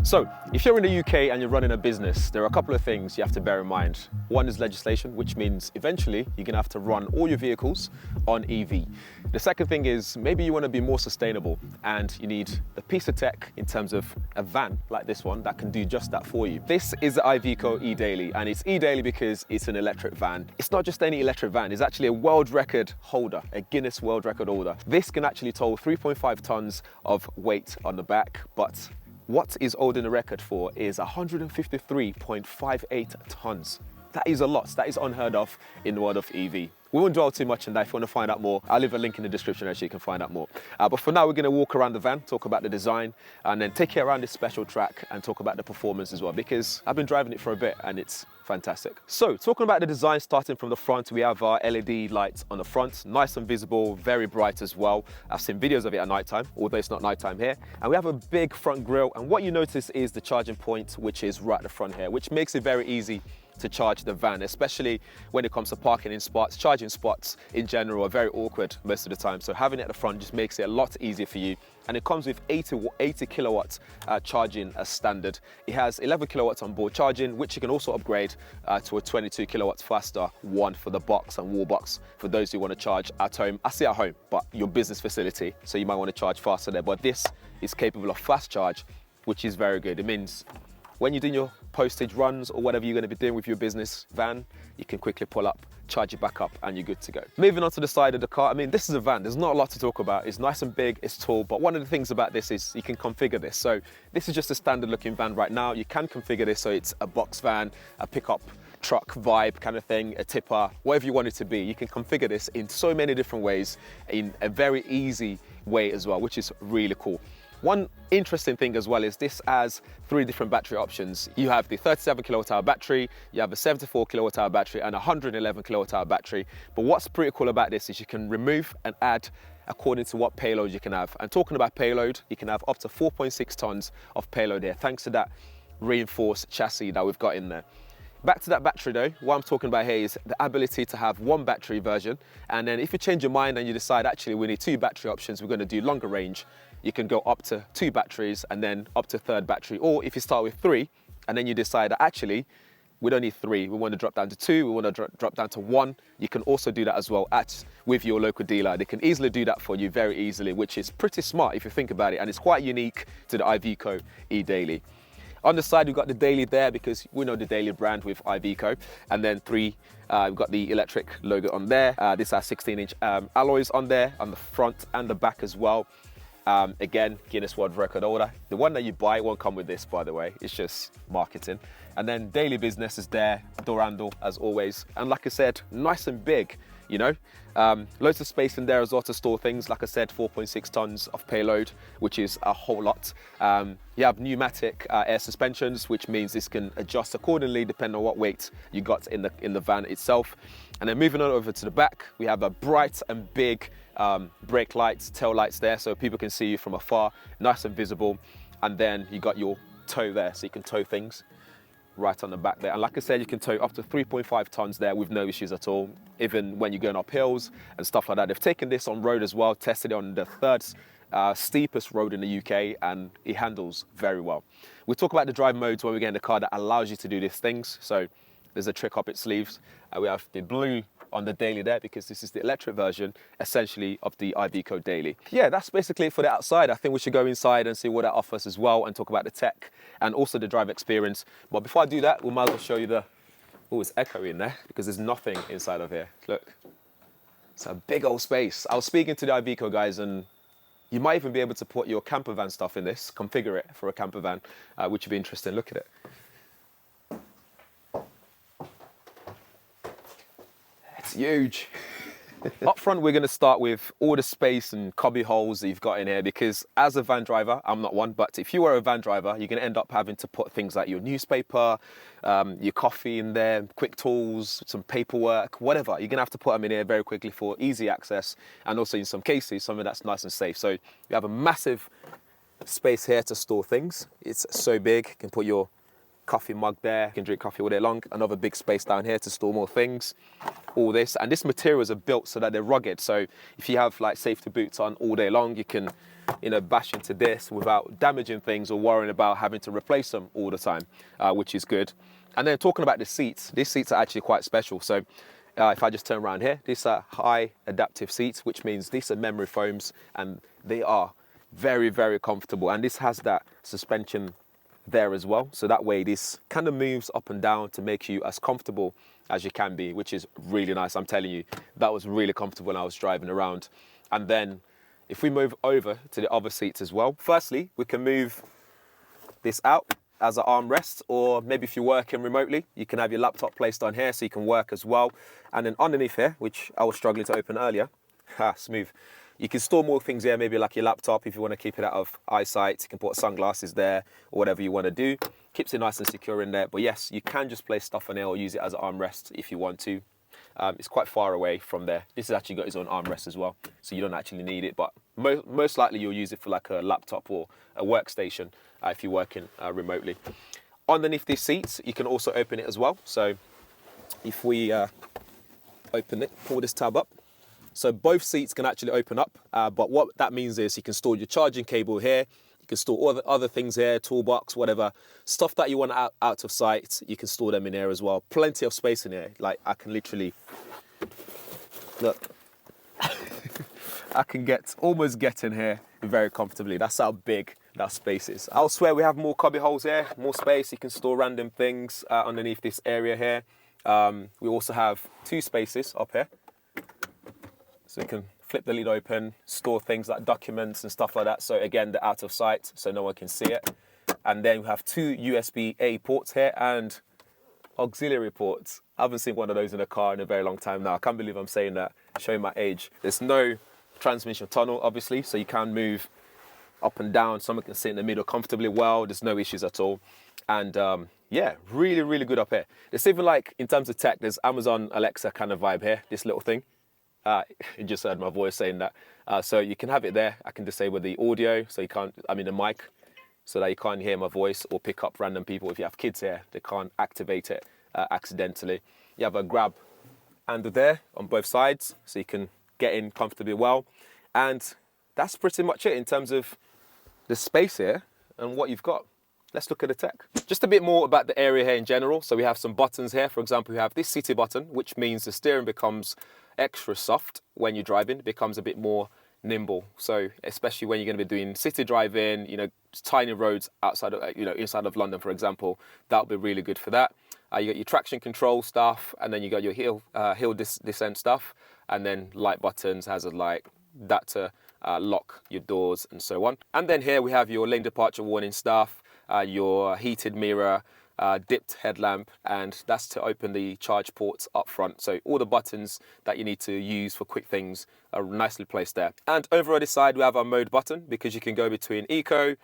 So, if you're in the UK and you're running a business, there are a couple of things you have to bear in mind. One is legislation, which means eventually you're gonna have to run all your vehicles on EV. The second thing is maybe you want to be more sustainable and you need a piece of tech in terms of a van like this one that can do just that for you. This is the IVECO eDaily, and it's eDaily because it's an electric van. It's not just any electric van, it's actually a world record holder, a Guinness world record holder. This can actually tow 3.5 tons of weight on the back, but what is holding the record for is 153.58 tons. That is a lot. That is unheard of in the world of EV. We won't dwell too much on that. If you want to find out more, I'll leave a link in the description there so you can find out more. But for now, we're going to walk around the van, talk about the design, and then take you around this special track and talk about the performance as well, because I've been driving it for a bit and it's fantastic. So, talking about the design, starting from the front, we have our LED lights on the front, nice and visible, very bright as well. I've seen videos of it at nighttime, although it's not nighttime here. And we have a big front grille, and what you notice is the charging point, which is right at the front here, which makes it very easy to charge the van, especially when it comes to parking in spots. Charging spots in general are very awkward most of the time, so having it at the front just makes it a lot easier for you. And it comes with 80 kilowatts charging as standard. It has 11 kilowatts on board charging, which you can also upgrade to a 22 kilowatts faster one for the box and wall box for those who want to charge at home. I say at home, but your business facility, so you might want to charge faster there. But this is capable of fast charge, which is very good. It means when you're doing your postage runs or whatever you're going to be doing with your business van, you can quickly pull up, charge it back up, and you're good to go. Moving on to the side of the car, I mean, this is a van. There's not a lot to talk about. It's nice and big, it's tall, but one of the things about this is you can configure this. So this is just a standard looking van right now. You can configure this so it's a box van, a pickup truck vibe kind of thing, a tipper, whatever you want it to be. You can configure this in so many different ways, in a very easy way as well, which is really cool. One interesting thing as well is this has 3 different battery options. You have the 37 kilowatt hour battery, you have a 74 kilowatt hour battery, and a 111 kilowatt hour battery. But what's pretty cool about this is you can remove and add according to what payload you can have. And talking about payload, you can have up to 4.6 tons of payload here, thanks to that reinforced chassis that we've got in there. Back to that battery though, what I'm talking about here is the ability to have 1 battery version, and then if you change your mind and you decide actually we need 2 battery options, we're going to do longer range, you can go up to 2 batteries and then up to 3rd battery. Or if you start with 3 and then you decide that actually we don't need 3, we want to drop down to 2, we want to drop down to 1, you can also do that as well with your local dealer. They can easily do that for you very easily, which is pretty smart if you think about it, and it's quite unique to the IVECO eDaily. On the side, we've got the Daily there because we know the Daily brand with IVECO. And then 3, we've got the electric logo on there. This has 16-inch alloys on there, on the front and the back as well. Again, Guinness World Record holder. The one that you buy won't come with this, by the way. It's just marketing. And then Daily Business is there, door handle as always. And like I said, nice and big, you know. Loads of space in there as well to store things. Like I said, 4.6 tons of payload, which is a whole lot. You have pneumatic air suspensions, which means this can adjust accordingly depending on what weight you got in the van itself. And then moving on over to the back, we have a bright and big brake lights, tail lights there, so people can see you from afar, nice and visible. And then you got your tow there, so you can tow things right on the back there. And like I said, you can tow up to 3.5 tons there with no issues at all, even when you're going up hills and stuff like that. They've taken this on road as well, tested it on the 3rd steepest road in the UK, and it handles very well. We'll talk about the drive modes when we get in the car that allows you to do these things. So there's a trick up its sleeves. We have the blue on the Daily there because this is the electric version essentially of the IVECO Daily. Yeah, that's basically it for the outside. I think we should go inside and see what that offers as well and talk about the tech and also the drive experience. But before I do that, we might as well show you the, oh, it's echoey in there because there's nothing inside of here. Look, it's a big old space. I was speaking to the IVECO guys, and you might even be able to put your camper van stuff in this, configure it for a camper van, which would be interesting. Look at it. It's huge. Up front, we're going to start with all the space and cubby holes that you've got in here, because as a van driver, I'm not one, but if you were a van driver, you're going to end up having to put things like your newspaper, your coffee in there, quick tools, some paperwork, whatever. You're going to have to put them in here very quickly for easy access, and also in some cases, something that's nice and safe. So you have a massive space here to store things. It's so big, you can put your coffee mug there. You can drink coffee all day long. Another big space down here to store more things. All this. And this materials are built so that they're rugged. So if you have like safety boots on all day long, you can, you know, bash into this without damaging things or worrying about having to replace them all the time, which is good. And then talking about the seats, these seats are actually quite special. So if I just turn around here, these are high adaptive seats, which means these are memory foams and they are very, very comfortable. And this has that suspension there as well. So that way this kind of moves up and down to make you as comfortable as you can be, which is really nice. I'm telling you, that was really comfortable when I was driving around. And then if we move over to the other seats as well, firstly, we can move this out as an armrest, or maybe if you're working remotely, you can have your laptop placed on here so you can work as well. And then underneath here, which I was struggling to open earlier, smooth. You can store more things here, maybe like your laptop if you want to keep it out of eyesight. You can put sunglasses there or whatever you want to do. Keeps it nice and secure in there. But yes, you can just place stuff on there or use it as an armrest if you want to. It's quite far away from there. This has actually got its own armrest as well, so you don't actually need it, but most likely you'll use it for like a laptop or a workstation if you're working remotely. Underneath these seats, you can also open it as well. So if we open it, pull this tab up. So both seats can actually open up, but what that means is you can store your charging cable here. You can store all the other things here, toolbox, whatever. Stuff that you want out of sight, you can store them in here as well. Plenty of space in here. Like I can literally, look, I can almost get in here very comfortably. That's how big that space is. Elsewhere, we have more cubby holes here, more space. You can store random things underneath this area here. We also have 2 spaces up here. So you can flip the lid open, store things like documents and stuff like that. So again, they're out of sight, so no one can see it. And then we have 2 USB-A ports here and auxiliary ports. I haven't seen one of those in a car in a very long time now. I can't believe I'm saying that, showing my age. There's no transmission tunnel, obviously, so you can move up and down. Someone can sit in the middle comfortably well. There's no issues at all. And yeah, really, really good up here. There's even like, in terms of tech, there's Amazon Alexa kind of vibe here, this little thing. You just heard my voice saying that. So you can have it there. I can disable the audio, so you can't, the mic, so that you can't hear my voice or pick up random people. If you have kids here, they can't activate it accidentally. You have a grab handle there on both sides, so you can get in comfortably well. And that's pretty much it in terms of the space here and what you've got. Let's look at the tech. Just a bit more about the area here in general. So we have some buttons here. For example, we have this city button, which means the steering becomes extra soft when you're driving. It becomes a bit more nimble. So especially when you're going to be doing city driving, tiny roads outside of, inside of London, for example, that'll be really good for that. You got your traction control stuff, and then you got your hill descent stuff, and then light buttons, hazard light, that to lock your doors and so on. And then here we have your lane departure warning stuff, your heated mirror, dipped headlamp, and that's to open the charge ports up front. So all the buttons that you need to use for quick things are nicely placed there. And over on this side, we have our mode button, because you can go between eco,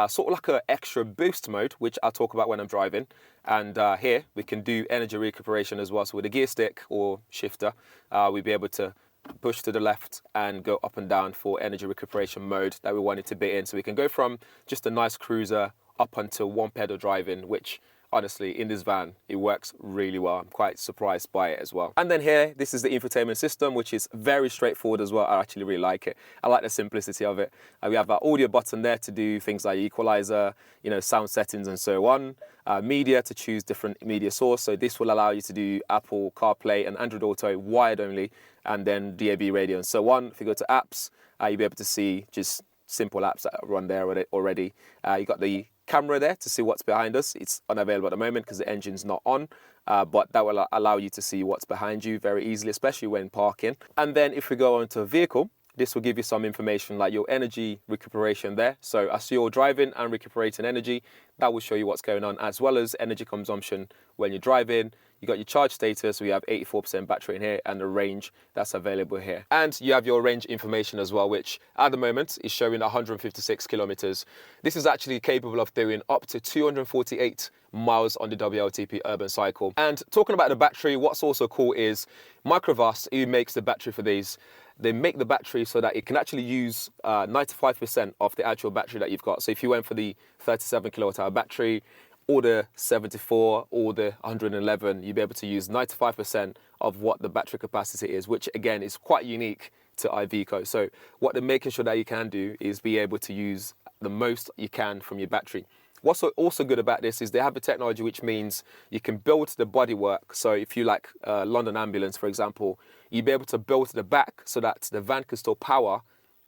sort of like an extra boost mode, which I'll talk about when I'm driving. And here we can do energy recuperation as well. So with a gear stick or shifter, we'll be able to push to the left and go up and down for energy recuperation mode that we want it to be in. So we can go from just a nice cruiser up until one pedal driving, which honestly, in this van, it works really well. I'm quite surprised by it as well. And then here, this is the infotainment system, which is very straightforward as well. I actually really like it. I like the simplicity of it. We have our audio button there to do things like equalizer, sound settings and so on. Media to choose different media source. So this will allow you to do Apple CarPlay and Android Auto wired only, and then DAB radio and so on. If you go to apps, you'll be able to see just simple apps that run there already. You got the camera there to see what's behind us. It's unavailable at the moment because the engine's not on, but that will allow you to see what's behind you very easily, especially when parking. And then if we go onto a vehicle, this will give you some information like your energy recuperation there. So as you're driving and recuperating energy, that will show you what's going on, as well as energy consumption when you're driving. You got your charge status, we have 84% battery in here, and the range that's available here. And you have your range information as well, which at the moment is showing 156 kilometers. This is actually capable of doing up to 248 miles on the WLTP urban cycle. And talking about the battery, what's also cool is Microvast, who makes the battery for these, they make the battery so that it can actually use 95% of the actual battery that you've got. So if you went for the 37 kilowatt hour battery, or the 74 or the 111, you'll be able to use 95% of what the battery capacity is, which again is quite unique to IVECO. So what they're making sure that you can do is be able to use the most you can from your battery. What's also good about this is they have a technology which means you can build the bodywork. So if you like London Ambulance, for example, you'll be able to build the back so that the van can still power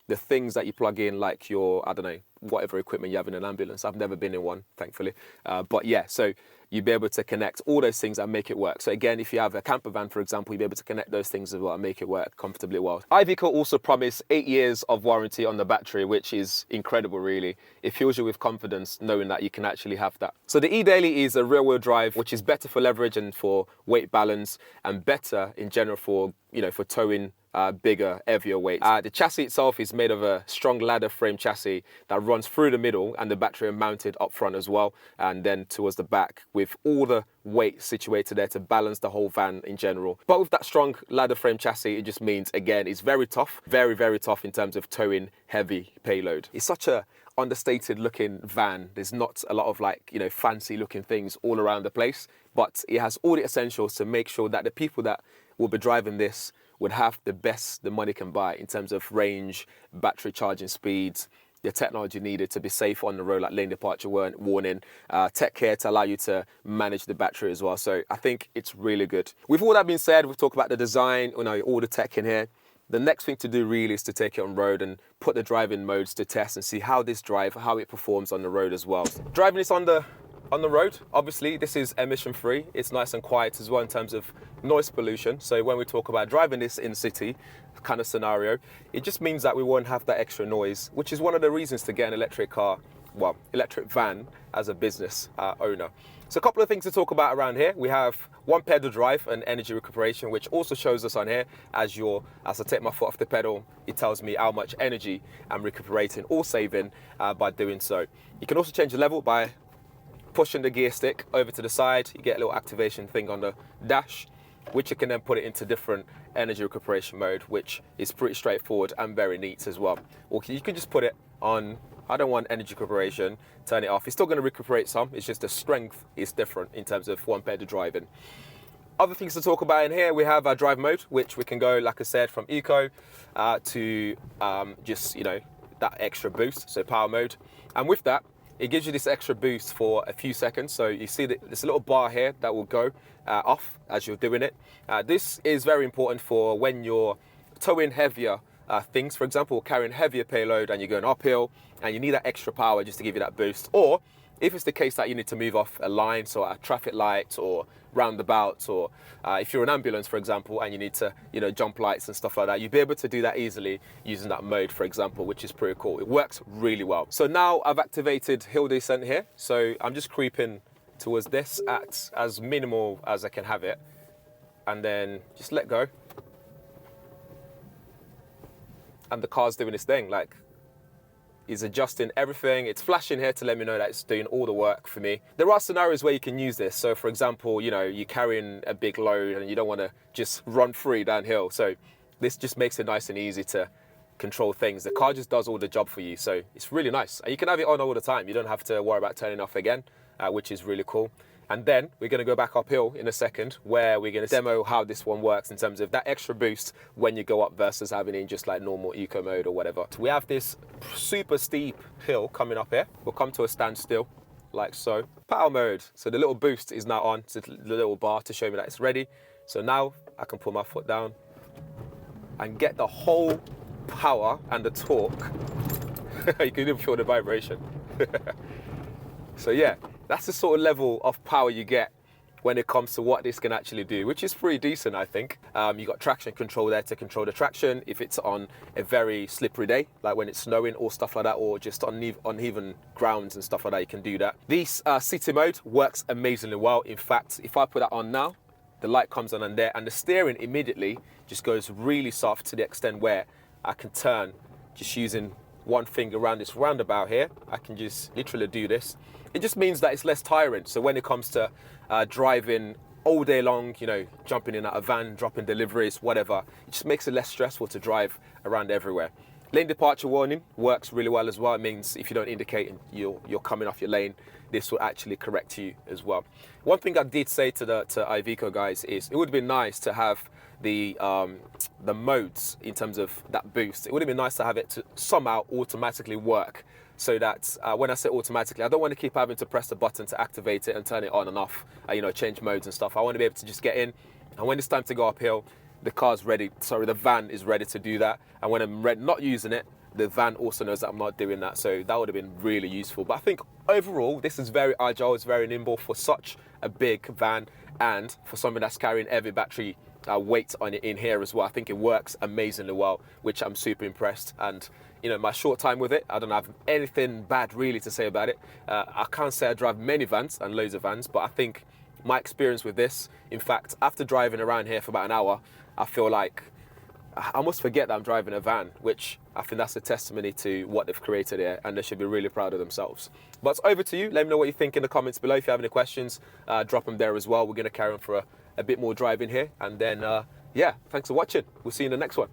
the things that you plug in, like your, I don't know, whatever equipment you have in an ambulance. I've never been in one, thankfully. But yeah, so you'll be able to connect all those things and make it work. So again, if you have a camper van, for example, you'll be able to connect those things as well and make it work comfortably well. IVECO also promised 8 years of warranty on the battery, which is incredible, really. It fills you with confidence knowing that you can actually have that. So the eDaily is a rear-wheel drive, which is better for leverage and for weight balance, and better in general for, for towing bigger, heavier weights. The chassis itself is made of a strong ladder frame chassis that runs through the middle, and the battery are mounted up front as well, and then towards the back, with all the weight situated there to balance the whole van in general. But with that strong ladder frame chassis, it just means, again, it's very tough, very, very tough in terms of towing heavy payload. It's such a understated looking van. There's not a lot of fancy looking things all around the place, but it has all the essentials to make sure that the people that will be driving this would have the best the money can buy in terms of range, battery charging speeds, the technology needed to be safe on the road, like lane departure warning, tech care to allow you to manage the battery as well. So I think it's really good. With all that being said, we've talked about the design, all the tech in here. The next thing to do really is to take it on road and put the driving modes to test and see how it performs on the road as well. Driving this on the road, obviously this is emission free. It's nice and quiet as well in terms of noise pollution. So when we talk about driving this in city kind of scenario, it just means that we won't have that extra noise, which is one of the reasons to get an electric van as a business owner. So a couple of things to talk about around here. We have one pedal drive and energy recuperation, which also shows us on here as I take my foot off the pedal, it tells me how much energy I'm recuperating or saving by doing so. You can also change the level by pushing the gear stick over to the side. You get a little activation thing on the dash, which you can then put it into different energy recuperation mode, which is pretty straightforward and very neat as well. Or you can just put it on, I don't want energy recuperation, turn it off. It's still going to recuperate some, it's just the strength is different in terms of one pedal driving. Other things to talk about in here, we have our drive mode, which we can go, like I said, from eco to just, that extra boost, so power mode. And with that, it gives you this extra boost for a few seconds. So you see that there's a little bar here that will go off as you're doing it. This is very important for when you're towing heavier things, for example, carrying heavier payload and you're going uphill and you need that extra power just to give you that boost. Or if it's the case that you need to move off a line, so a traffic light or roundabouts, or if you're an ambulance, for example, and you need to, jump lights and stuff like that, you'll be able to do that easily using that mode, for example, which is pretty cool. It works really well. So now I've activated hill descent here. So I'm just creeping towards this at as minimal as I can have it, and then just let go. And the car's doing its thing, is adjusting everything. It's flashing here to let me know that it's doing all the work for me. There are scenarios where you can use this. So for example, you're carrying a big load and you don't want to just run free downhill. So this just makes it nice and easy to control things. The car just does all the job for you. So it's really nice. And you can have it on all the time. You don't have to worry about turning off again, which is really cool. And then we're going to go back uphill in a second, where we're going to demo how this one works in terms of that extra boost when you go up versus having it in just like normal eco mode or whatever. So we have this super steep hill coming up here. We'll come to a standstill like so. Power mode. So the little boost is now on. It's the little bar to show me that it's ready. So now I can put my foot down and get the whole power and the torque. You can even feel the vibration. So yeah, that's the sort of level of power you get when it comes to what this can actually do, which is pretty decent, I think. You got traction control there to control the traction if it's on a very slippery day, like when it's snowing or stuff like that, or just on uneven grounds and stuff like that, you can do that. This city mode works amazingly well. In fact, if I put that on now, the light comes on there and the steering immediately just goes really soft to the extent where I can turn just using one finger around this roundabout here. I can just literally do this. It just means that it's less tiring. So when it comes to driving all day long, jumping in at a van, dropping deliveries, whatever, it just makes it less stressful to drive around everywhere. Lane departure warning works really well as well. It means if you don't indicate and you're coming off your lane, this will actually correct you as well. One thing I did say to IVECO guys is it would have been nice to have the modes in terms of that boost. It would have been nice to have it to somehow automatically work, so that when I say automatically, I don't want to keep having to press the button to activate it and turn it on and off, change modes and stuff. I want to be able to just get in, and when it's time to go uphill, the van is ready to do that. And when I'm not using it, the van also knows that I'm not doing that. So that would have been really useful. But I think overall, this is very agile, it's very nimble for such a big van, and for something that's carrying heavy battery weight on it in here as well. I think it works amazingly well, which I'm super impressed. And my short time with it, I don't have anything bad really to say about it. I can't say I drive many vans and loads of vans, but I think my experience with this, in fact, after driving around here for about an hour, I feel like I almost forget that I'm driving a van, which I think that's a testimony to what they've created here, and they should be really proud of themselves. But over to you. Let me know what you think in the comments below. If you have any questions, drop them there as well. We're going to carry on for a bit more driving here, and then yeah, thanks for watching. We'll see you in the next one.